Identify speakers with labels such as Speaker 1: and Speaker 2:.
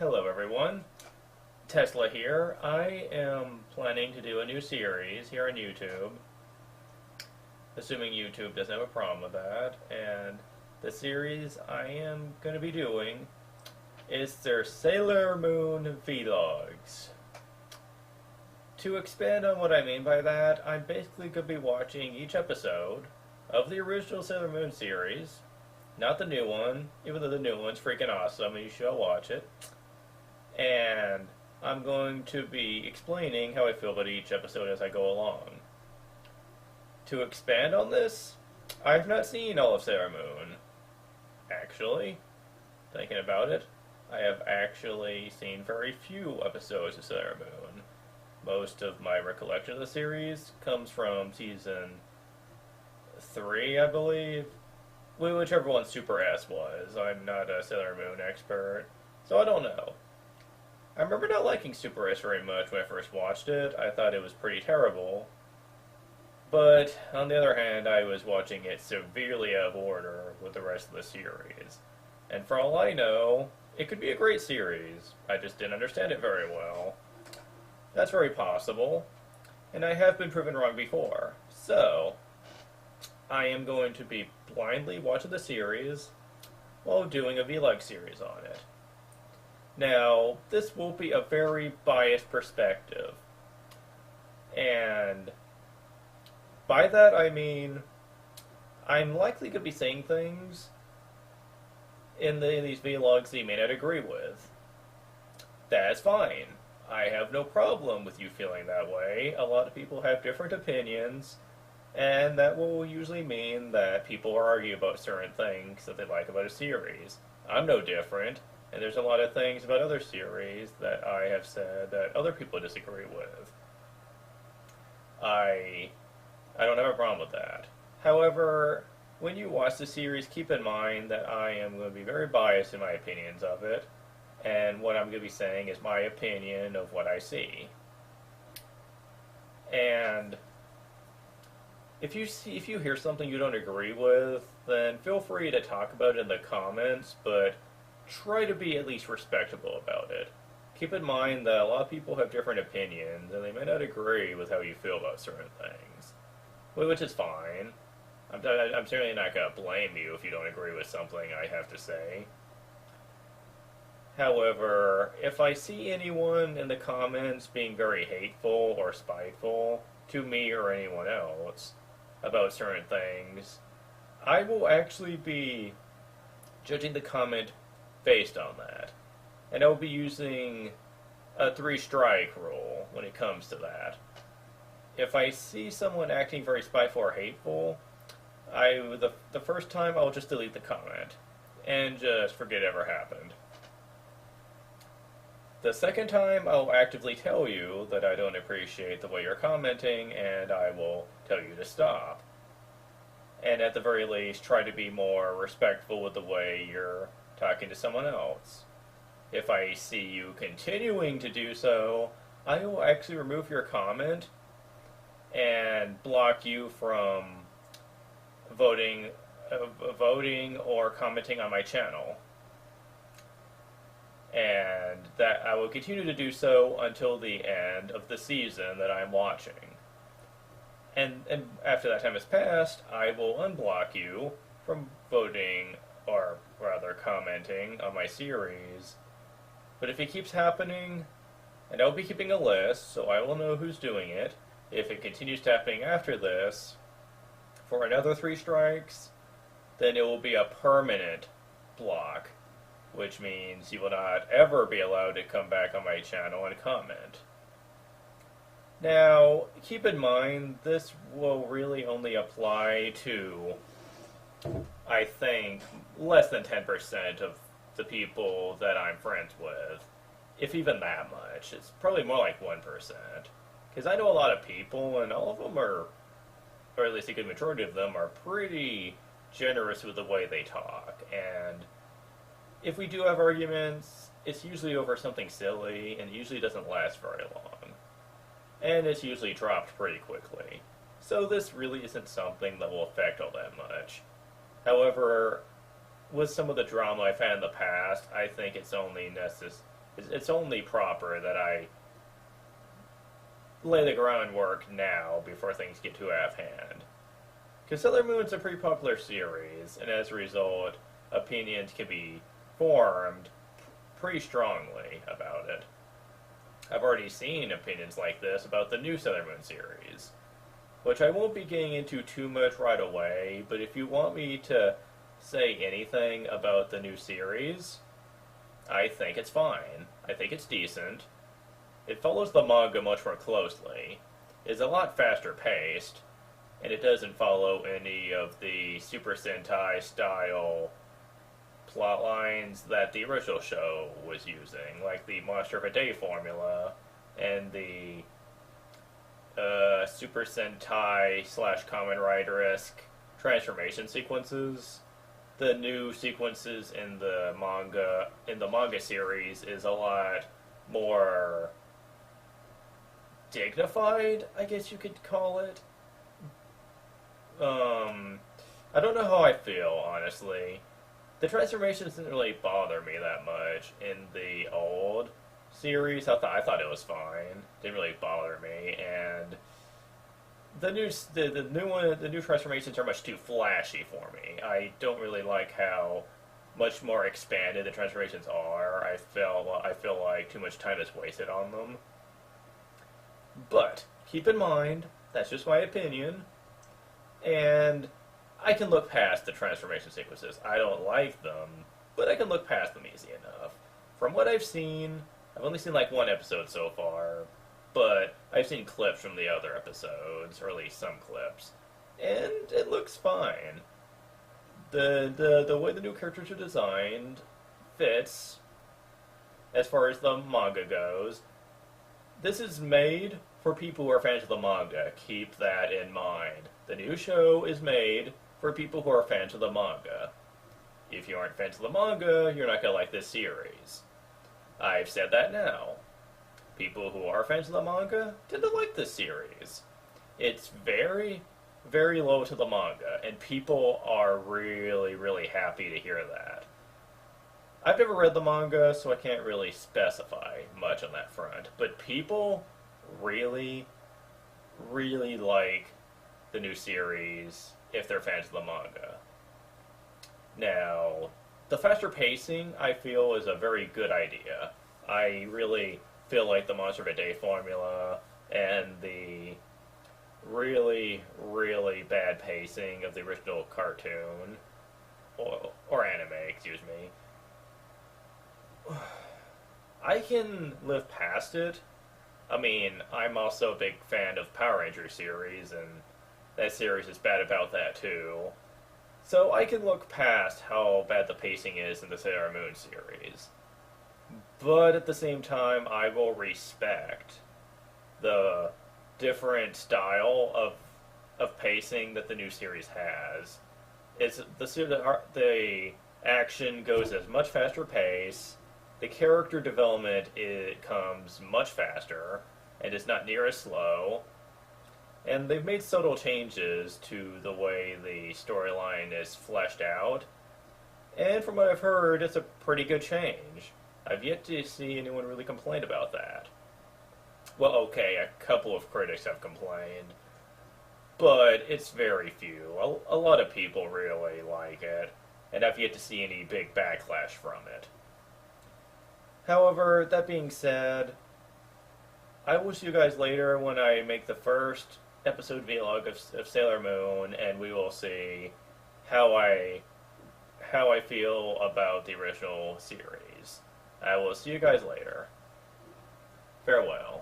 Speaker 1: Hello everyone, Tesla here. I am planning to do a new series here on YouTube, assuming YouTube doesn't have a problem with that, and the series I am going to be doing is their Sailor Moon Vlogs. To expand on what I mean by that, I'm basically going to be watching each episode of the original Sailor Moon series, not the new one, even though the new one's freaking awesome and you should watch it. And I'm going to be explaining how I feel about each episode as I go along. To expand on this, I've not seen all of Sailor Moon. Actually, thinking about it, I have actually seen very few episodes of Sailor Moon. Most of my recollection of the series comes from season 3, I believe. Whichever one Super S was. I'm not a Sailor Moon expert, so I don't know. I remember not liking Super S very much when I first watched it. I thought it was pretty terrible. But, on the other hand, I was watching it severely out of order with the rest of the series. And for all I know, it could be a great series. I just didn't understand it very well. That's very possible. And I have been proven wrong before. So, I am going to be blindly watching the series while doing a vlog series on it. Now, this will be a very biased perspective. And by that I mean, I'm likely going to be saying things in these vlogs that you may not agree with. That's fine. I have no problem with you feeling that way. A lot of people have different opinions, and that will usually mean that people argue about certain things that they like about a series. I'm no different. And there's a lot of things about other series that I have said that other people disagree with. I don't have a problem with that. However, when you watch the series, keep in mind that I am going to be very biased in my opinions of it, and what I'm going to be saying is my opinion of what I see. And if you hear something you don't agree with, then feel free to talk about it in the comments, but try to be at least respectable about it. Keep in mind that a lot of people have different opinions, and they may not agree with how you feel about certain things. Which is fine. I'm certainly not going to blame you if you don't agree with something I have to say. However, if I see anyone in the comments being very hateful or spiteful to me or anyone else about certain things, I will actually be judging the comment based on that. And I'll be using a 3-strike rule when it comes to that. If I see someone acting very spiteful or hateful, the first time I'll just delete the comment and just forget it ever happened. The second time I'll actively tell you that I don't appreciate the way you're commenting, and I will tell you to stop. And at the very least, try to be more respectful with the way you're talking to someone else. If I see you continuing to do so, I will actually remove your comment and block you from voting or commenting on my channel. And that I will continue to do so until the end of the season that I'm watching. And after that time has passed, I will unblock you from voting, or rather commenting, on my series. But if it keeps happening, and I'll be keeping a list, so I will know who's doing it. If it continues happening after this, for another 3 strikes, then it will be a permanent block, which means you will not ever be allowed to come back on my channel and comment. Now, keep in mind, this will really only apply to, I think, less than 10% of the people that I'm friends with. If even that much. It's probably more like 1%. Because I know a lot of people, and all of them are, or at least a good majority of them, are pretty generous with the way they talk. And if we do have arguments, it's usually over something silly, and it usually doesn't last very long. And it's usually dropped pretty quickly. So this really isn't something that will affect all that much. However, with some of the drama I've had in the past, I think it's It's only proper that I lay the groundwork now before things get too out of hand. Because Sailor Moon's a pretty popular series, and as a result, opinions can be formed pretty strongly about it. I've already seen opinions like this about the new Sailor Moon series, which I won't be getting into too much right away, but if you want me to say anything about the new series, I think it's fine. I think it's decent. It follows the manga much more closely, is a lot faster paced, and it doesn't follow any of the Super Sentai style plot lines that the original show was using, like the Monster of a Day formula and the Super Sentai / Kamen Rider-esque transformation sequences. The new sequences in the manga series is a lot more dignified, I guess you could call it. I don't know how I feel, honestly. The transformations didn't really bother me that much in the old series. I thought it was fine. Didn't really bother me, and the new transformations are much too flashy for me. I don't really like how much more expanded the transformations are. I feel like too much time is wasted on them. But keep in mind, that's just my opinion, and I can look past the transformation sequences. I don't like them, but I can look past them easy enough. From what I've seen, I've only seen like one episode so far, but I've seen clips from the other episodes, or at least some clips, and it looks fine. The way the new characters are designed fits as far as the manga goes. This is made for people who are fans of the manga. Keep that in mind. The new show is made for people who are fans of the manga. If you aren't fans of the manga, you're not going to like this series. I've said that now. People who are fans of the manga tend to like this series. It's very, very low to the manga, and people are really, really happy to hear that. I've never read the manga, so I can't really specify much on that front, but people really, really like the new series if they're fans of the manga. Now, the faster pacing, I feel, is a very good idea. I really feel like the Monster of a Day formula and the really, really bad pacing of the original cartoon, or anime, excuse me, I can live past it. I mean, I'm also a big fan of Power Rangers series, and that series is bad about that too. So I can look past how bad the pacing is in the Sailor Moon series. But at the same time, I will respect the different style of pacing that the new series has. The action goes at a much faster pace. The character development comes much faster and is not near as slow. And they've made subtle changes to the way the storyline is fleshed out. And from what I've heard, it's a pretty good change. I've yet to see anyone really complain about that. Well, okay, a couple of critics have complained, but it's very few. A lot of people really like it, and I've yet to see any big backlash from it. However, that being said, I will see you guys later when I make the first episode vlog of Sailor Moon, and we will see how I feel about the original series. I will see you guys later. Farewell.